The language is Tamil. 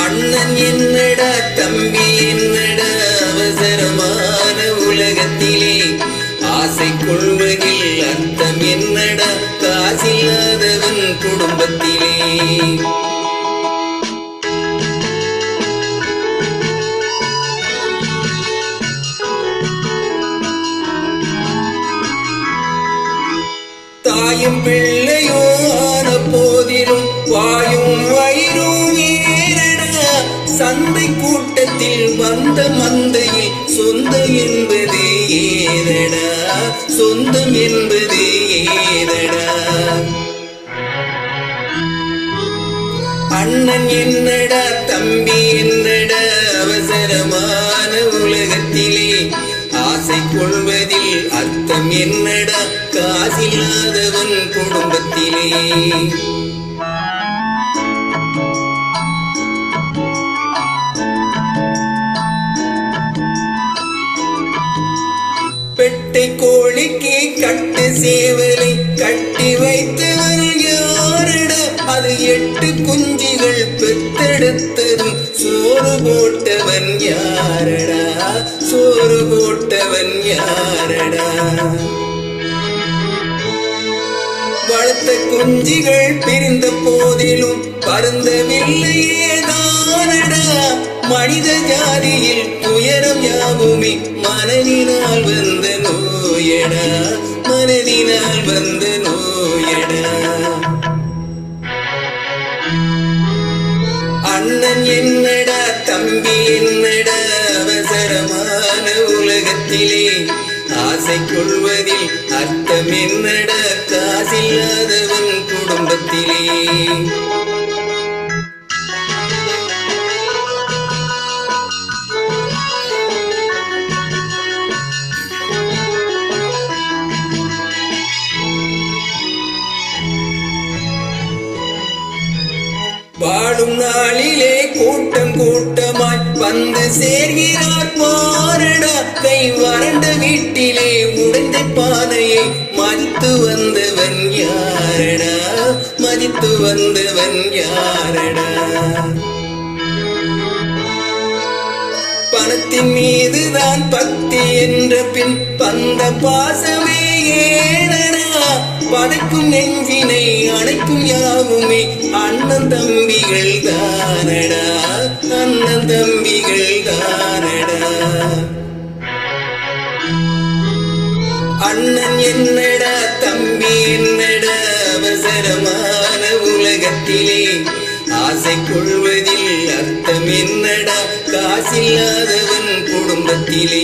அண்ணன் என்னடா தம்பி என்னடா அவசரமான உலகத்திலே ஆசை கொள்வதில் அர்த்தம் என்னடா காசில்லாதவன் குடும்பத்திலே தாயும் பிள்ளையோ ஆன போதிலும் வாயும் வயிறும் ஏறடா சந்தை கூட்டத்தில் வந்த மந்தையில் சொந்தம் என்பது ஏதடா சொந்தம் என்பது ஏதடா அண்ணன் என்னடா தம்பி என்னடா அவசரமான உலகத்திலே ஆசை கொள்வதில் அர்த்தம் என்னடா காசில்லாதவன் குடும்பத்திலே பெட்டை கோழிக்கு கட்டு சேவலை கட்டி வைத்தவன் யாரடா அது 8 குஞ்சுகள் பெத்தெடுத்ததும் சோறு போட்டவன் யாரடா சோறு போட்டவன் யாரடா வளர்த்த குஞ்சுகள் பிரிந்த போதிலும் பருந்தவில்லையே தானடா மனித ஜாதியில் துயரம் யாவுமே மனதினால் வந்த நோயடா மனதினால் வந்த நோயடா அண்ணன் என்னடா தம்பி என்னடா அவசரமான உலகத்திலே ஆசை கொள்வதில் அர்த்தம் என்னடா காசில்லாதவன் குடும்பத்திலே வாழும் நாளிலே கூட்டம் கூட்டமாய் வந்து சேர்கிறார் பாரடா கை வறண்ட வீட்டிலே உடைந்த பானையை மதித்து வந்தவன் யாரடா மதித்து வந்தவன் யாரடா பணத்தின் மீதுதான் பக்தி என்ற பின் பந்த பாசமே ஏனடா படைக்கும் நெஞ்சினை அணைக்கும் யாவுமே அண்ணன் தம்பிகள் தானடா அண்ணன் தம்பிகள் தானடா அண்ணன் என்னடா தம்பி என்னடா அவசரமான உலகத்திலே ஆசை கொள்வதில் அர்த்தம் என்னடா காசில்லாதவன் குடும்பத்திலே